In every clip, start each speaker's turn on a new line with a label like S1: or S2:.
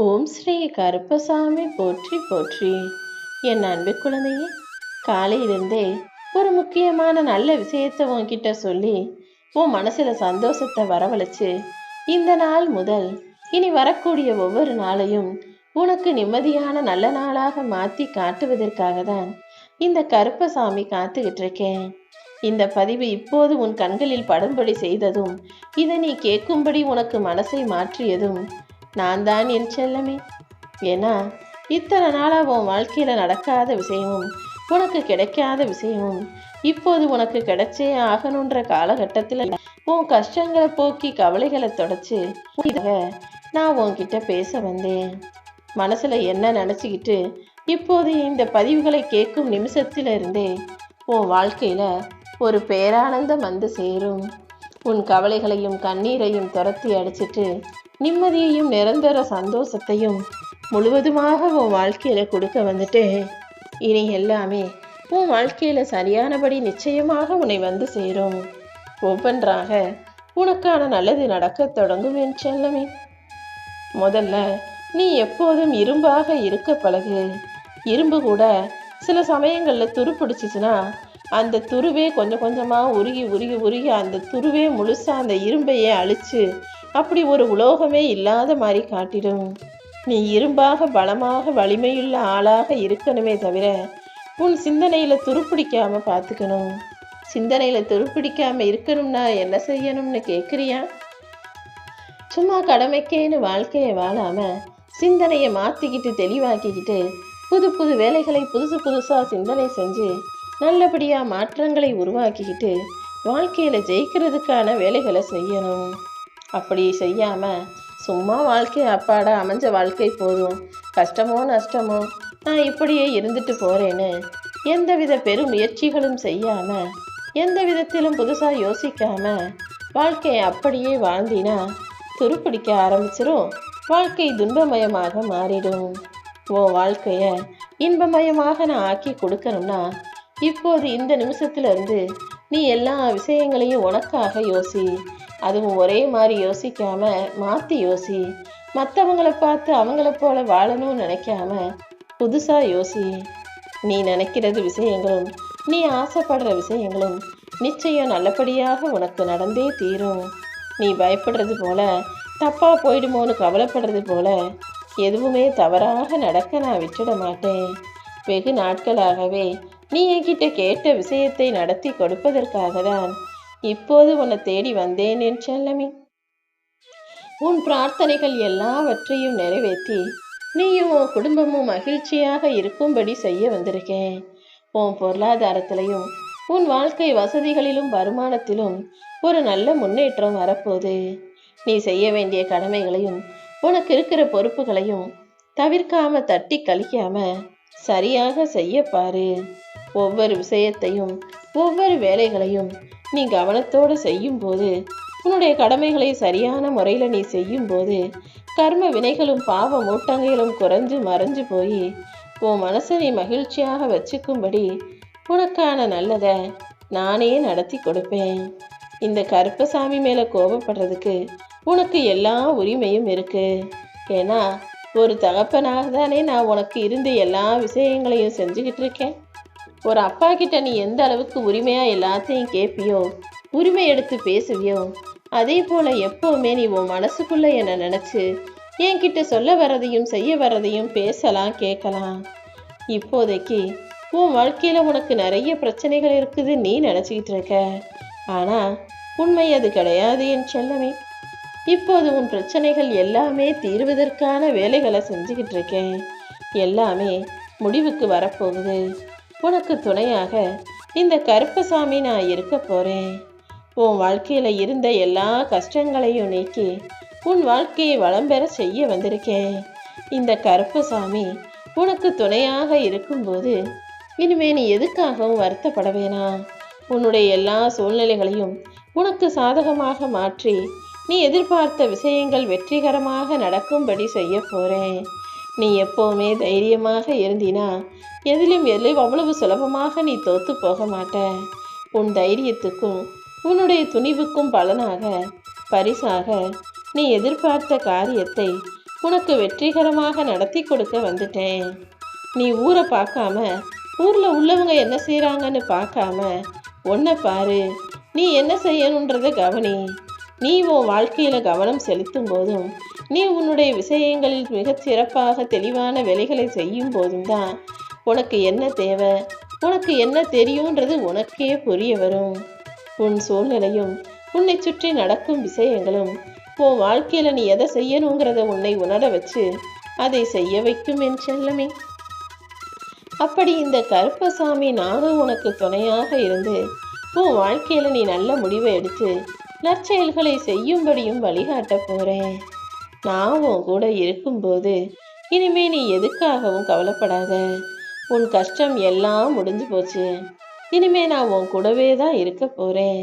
S1: ஓம் ஸ்ரீ கருப்பசாமி போற்றி போற்றி. என் அன்பு குழந்தையே, காலையிலிருந்தே ஒரு முக்கியமான நல்ல விஷயத்தை உன்கிட்ட சொல்லி உன் மனசுல சந்தோஷத்தை வரவழைச்சு, இந்த நாள் முதல் இனி வரக்கூடிய ஒவ்வொரு நாளையும் உனக்கு நிம்மதியான நல்ல நாளாக மாற்றி காட்டுவதற்காக தான் இந்த கருப்பசாமி காத்துக்கிட்டு இருக்கேன். இந்த பதிவு இப்போது உன் கண்களில் படும்படி செய்ததும், இதை நீ கேட்கும்படி உனக்கு மனசை மாற்றியதும் நான் தான் என் செல்லமே. ஏன்னா இத்தனை நாளாக உன் வாழ்க்கையில் நடக்காத விஷயமும் உனக்கு கிடைக்காத விஷயமும் இப்போது உனக்கு கிடைச்சே ஆகணுன்ற காலகட்டத்தில் உன் கஷ்டங்களை போக்கி கவலைகளை தொடச்சு நான் உன்கிட்ட பேச வந்தேன். மனசுல என்ன நினச்சிக்கிட்டு இப்போது இந்த பதிவுகளை கேட்கும் நிமிஷத்திலிருந்தே உன் வாழ்க்கையில ஒரு பேரானந்தம் வந்து சேரும். உன் கவலைகளையும் கண்ணீரையும் துரத்தி அடிச்சிட்டு நிம்மதியையும் நிரந்தர சந்தோஷத்தையும் முழுவதுமாக உன் வாழ்க்கையில கொடுக்க வந்துட்டு, இனி எல்லாமே உன் வாழ்க்கையில சரியானபடி நிச்சயமாக உன்னை வந்து சேரும். ஒவ்வொன்றாக உனக்கான நல்லது நடக்க தொடங்கும் என் செல்லமே. முதல்ல நீ எப்போதும் இரும்பாக இருக்க பழகு. இரும்பு கூட சில சமயங்கள்ல துரு பிடிச்சிச்சுன்னா அந்த துருவே கொஞ்சம் கொஞ்சமாக உருகி உருகி உருகி அந்த துருவே முழுசாக அந்த இரும்பையே அழிச்சு அப்படி ஒரு உலோகமே இல்லாத மாதிரி காட்டிடும். நீ இரும்பாக பலமாக வலிமையுள்ள ஆளாக இருக்கணுமே தவிர உன் சிந்தனையில் துருப்பிடிக்காம பார்த்துக்கணும். சிந்தனையில் துருப்பிடிக்காம இருக்கணும்னா என்ன செய்யணும்னு கேட்குறியா? சும்மா கடமைக்கேன்னு வாழ்க்கையை வாழாம சிந்தனையை மாற்றிக்கிட்டு தெளிவாக்கிக்கிட்டு புது புது வேலைகளை புதுசாக சிந்தனை செஞ்சு நல்லபடியாக மாற்றங்களை உருவாக்கிக்கிட்டு வாழ்க்கையில் ஜெயிக்கிறதுக்கான வேலைகளை செய்யணும். அப்படி செய்யாமல் சும்மா வாழ்க்கை அப்பாடா அமைஞ்ச வாழ்க்கை போதும், கஷ்டமோ நஷ்டமோ நான் இப்படியே இருந்துட்டு போகிறேன்னு எந்தவித பெரும் முயற்சிகளும் செய்யாமல் எந்த விதத்திலும் புதுசாக யோசிக்காமல் வாழ்க்கையை அப்படியே வாழ்ந்தினா துருப்பிடிக்க ஆரம்பிச்சிரும். வாழ்க்கை துன்பமயமாக மாறிடும். உன் வாழ்க்கையை இன்பமயமாக நான் ஆக்கி கொடுக்கணும்னா இப்போது இந்த நிமிஷத்துலேருந்து நீ எல்லா விஷயங்களையும் உனக்காக யோசி. அதுவும் ஒரே மாதிரி யோசிக்காம மாற்றி யோசி. மற்றவங்களை பார்த்து அவங்கள போல வாழணும்னு நினைக்காம புதுசாக யோசி. நீ நினைக்கிறது விஷயங்களும் நீ ஆசைப்படுற விஷயங்களும் நிச்சயம் நல்லபடியாக உனக்கு நடந்தே தீரும். நீ பயப்படுறது போல தப்பாக போயிடுமோன்னு கவலைப்படுறது போல எதுவுமே தவறாக நடக்க நான் விட்டுட மாட்டேன். வெகு நாட்களாகவே நீ என்கிட்ட கேட்ட விஷயத்தை நடத்தி கொடுப்பதற்காக தான் இப்போது உன்னை தேடி வந்தேன் என் செல்லமே. உன் பிரார்த்தனைகள் எல்லாவற்றையும் நிறைவேற்றி நீயும் உன் குடும்பமும் மகிழ்ச்சியாக இருக்கும்படி செய்ய வந்திருக்கேன். உன் பொருளாதாரத்திலையும் உன் வாழ்க்கை வசதிகளிலும் வருமானத்திலும் ஒரு நல்ல முன்னேற்றம் வரப்போகுது. நீ செய்ய வேண்டிய கடமைகளையும் உனக்கு இருக்கிற பொறுப்புகளையும் தவிர்க்காம தட்டி கழிக்காம சரியாக செய்ய பாரு. ஒவ்வொரு விஷயத்தையும் ஒவ்வொரு வேலைகளையும் நீ கவனத்தோடு செய்யும்போது, உன்னுடைய கடமைகளை சரியான முறையில் நீ செய்யும்போது கர்ம வினைகளும் பாவ மூட்டங்களும் குறைஞ்சு மறைஞ்சு போய் உன் மனசை நீ மகிழ்ச்சியாக வச்சுக்கும்படி உனக்கான நல்லதை நானே நடத்தி கொடுப்பேன். இந்த கருப்பசாமி மேலே கோபப்படுறதுக்கு உனக்கு எல்லா உரிமையும் இருக்கு. ஏன்னா ஒரு தகப்பனாக தானே நான் உனக்கு இருந்து எல்லா விஷயங்களையும் செஞ்சுக்கிட்டு இருக்கேன். ஒரு அப்பா கிட்ட நீ எந்த அளவுக்கு உரிமையா எல்லாத்தையும் கேட்பியோ, உரிமை எடுத்து பேசுவியோ, அதே போல எப்பவுமே நீ உன் மனசுக்குள்ள என்ன நினைச்சு என்கிட்ட சொல்ல வர்றதையும் செய்ய வர்றதையும் பேசலாம், கேட்கலாம். இப்போதைக்கு உன் வாழ்க்கையில உனக்கு நிறைய பிரச்சனைகள் இருக்குது நீ நினைச்சுக்கிட்டு இருக்க. ஆனா உண்மை அது கிடையாது என் செல்லமே. இப்போது உன் பிரச்சனைகள் எல்லாமே தீர்வதற்கான வேலைகளை செஞ்சுக்கிட்டு இருக்கேன். எல்லாமே முடிவுக்கு வரப்போகுது. உனக்கு துணையாக இந்த கருப்பசாமி நான் இருக்க போறேன். உன் வாழ்க்கையில இருந்த எல்லா கஷ்டங்களையும் நீக்கி உன் வாழ்க்கையை வளம் பெற செய்ய வந்திருக்கேன். இந்த கருப்பசாமி உனக்கு துணையாக இருக்கும்போது இனிமே நீ எதுக்காகவும் வருத்தப்பட வேணாம். உன்னுடைய எல்லா சூழ்நிலைகளையும் உனக்கு சாதகமாக மாற்றி நீ எதிர்பார்த்த விஷயங்கள் வெற்றிகரமாக நடக்கும்படி செய்ய போறேன். நீ எப்போவுமே தைரியமாக இருந்தினா எதிலும் அவ்வளவு சுலபமாக நீ தோத்து போக மாட்ட. உன் தைரியத்துக்கும் உன்னுடைய துணிவுக்கும் பலனாக பரிசாக நீ எதிர்பார்த்த காரியத்தை உனக்கு வெற்றிகரமாக நடத்தி கொடுக்க வந்துட்டேன். நீ ஊரை பார்க்காம, ஊர்ல உள்ளவங்க என்ன செய்றாங்கன்னு பார்க்காம உன்னை பாரு. நீ என்ன செய்யணுன்றத கவனி. நீ உன் வாழ்க்கையில கவனம் செலுத்தும் போதும், நீ உன்னுடைய விஷயங்களில் மிகச் சிறப்பாக தெளிவான வேலைகளை செய்யும் போதும் தான் உனக்கு என்ன தேவை, உனக்கு என்ன தெரியுன்றது உனக்கே புரிய வரும். உன் சூழ்நிலையும் உன்னை சுற்றி நடக்கும் விஷயங்களும் உன் வாழ்க்கையில நீ எதை செய்யணுங்கிறத உன்னை உணர வச்சு அதை செய்ய வைக்கும் என் செல்லமே. அப்படி இந்த கருப்பசாமி நானும் உனக்கு துணையாக இருந்து உன் வாழ்க்கையில நீ நல்ல முடிவை எடுத்து நற்செயல்களை செய்யும்படியும் வழிகாட்ட போறேன். நான் உன் கூட இருக்கும்போது இனிமே நீ எதுக்காகவும் கவலைப்படாத. உன் கஷ்டம் எல்லாம் முடிஞ்சு போச்சு. இனிமே நான் உன் கூடவே தான் இருக்க போறேன்.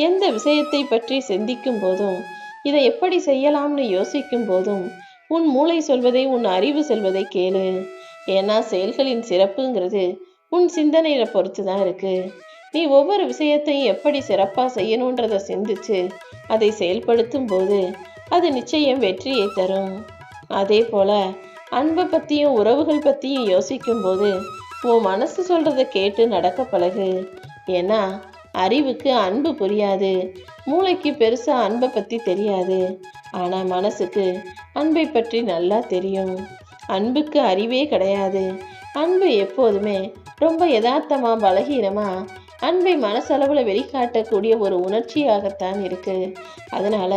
S1: எந்த விஷயத்தை பற்றி சிந்திக்கும் போதும், இதை எப்படி செய்யலாம்னு யோசிக்கும் போதும் உன் மூளை சொல்வதை, உன் அறிவு சொல்வதை கேளு. ஏன்னா செயல்களின் சிறப்புங்கிறது உன் சிந்தனையில பொறுத்து தான் இருக்கு. நீ ஒவ்வொரு விஷயத்தையும் எப்படி சிறப்பா செய்யணுன்றத சிந்திச்சு அதை செயல்படுத்தும் போது அது நிச்சயம் வெற்றியை தரும். அதே போல அன்பை பத்தியும் உறவுகள் பத்தியும் யோசிக்கும் போது உன் மனசு சொல்றத கேட்டு நடக்க பழகு. ஏன்னா அறிவுக்கு அன்பு புரியாது, மூளைக்கு பெருசா அன்பை பத்தி தெரியாது. ஆனா மனசுக்கு அன்பை பற்றி நல்லா தெரியும். அன்புக்கு அறிவே கிடையாது. அன்பு எப்போதுமே ரொம்ப யதார்த்தமா, பலகீனமா அன்பை மனசளவுல வெளிக்காட்டக்கூடிய ஒரு உணர்ச்சியாகத்தான் இருக்கு. அதனால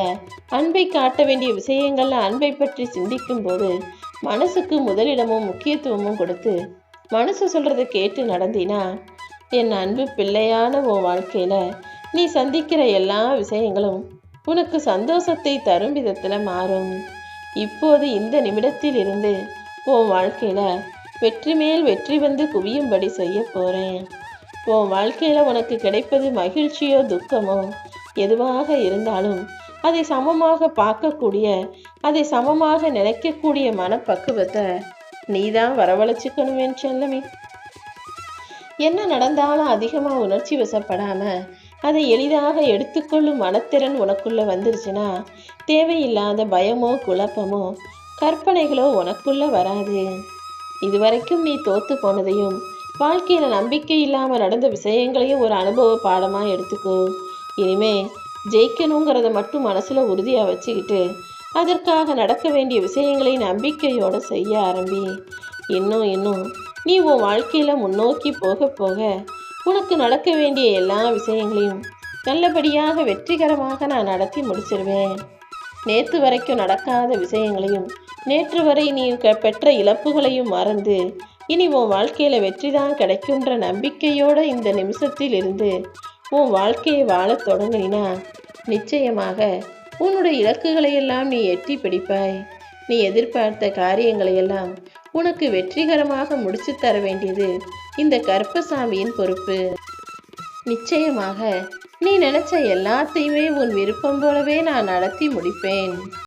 S1: அன்பை காட்ட வேண்டிய விஷயங்கள்ல அன்பை பற்றி சிந்திக்கும் போது மனசுக்கு முதலிடமும் முக்கியத்துவமும் கொடுத்து மனசு சொல்றதை கேட்டு நடந்தினா என் அன்பு பிள்ளையான உன் வாழ்க்கையில நீ சந்திக்கிற எல்லா விஷயங்களும் உனக்கு சந்தோஷத்தை தரும் விதத்துல மாறும். இப்போது இந்த நிமிடத்தில் இருந்து உன் வாழ்க்கையில வெற்றி மேல் வெற்றி வந்து குவியும்படி செய்ய போறேன். உன் வாழ்க்கையில உனக்கு கிடைப்பது மகிழ்ச்சியோ துக்கமோ எதுவாக இருந்தாலும் அதை சமமாக பார்க்கக்கூடிய, அதை சமமாக நினைக்கக்கூடிய மனப்பக்குவத்தை நீதான் வரவழைச்சுக்கணும் என் செல்லமே. என்ன நடந்தாலும் அதிகமா உணர்ச்சி வசப்படாம அதை எளிதாக எடுத்துக்கொள்ளும் மனத்திறன் உனக்குள்ள வந்துருச்சுன்னா தேவையில்லாத பயமோ குழப்பமோ கற்பனைகளோ உனக்குள்ள வராது. இதுவரைக்கும் நீ தோத்து போனதையும் வாழ்க்கையில நம்பிக்கை இல்லாம நடந்த விஷயங்களையும் ஒரு அனுபவ பாடமா எடுத்துக்கோ. இனிமே ஜெயிக்கணுங்கிறத மட்டும் மனசுல உறுதியா வச்சுக்கிட்டு அதற்காக நடக்க வேண்டிய விஷயங்களை நம்பிக்கையோட செய்ய ஆரம்பி. இன்னும் நீ உன் வாழ்க்கையில முன்னோக்கி போக போக உனக்கு நடக்க வேண்டிய எல்லா விஷயங்களையும் நல்லபடியாக வெற்றிகரமாக நான் நடத்தி முடிச்சிருவேன். நேற்று வரைக்கும் நடக்காத விஷயங்களையும் நேற்று வரை நீ பெற்ற இழப்புகளையும் மறந்து இனி உன் வாழ்க்கையில வெற்றிதான் கிடைக்குன்ற நம்பிக்கையோட இந்த நிமிஷத்தில் இருந்து உன் வாழ்க்கையை வாழத் தொடங்கினா நிச்சயமாக உன்னுடைய இலக்குகளை எல்லாம் நீ எட்டி பிடிப்பாய். நீ எதிர்பார்த்த காரியங்களை எல்லாம் உனக்கு வெற்றிகரமாக முடிச்சு தர வேண்டியது இந்த கருப்பசாமியின் பொறுப்பு. நிச்சயமாக நீ நினைச்ச எல்லாத்தையுமே உன் விருப்பம் போலவே நான் நடத்தி முடிப்பேன்.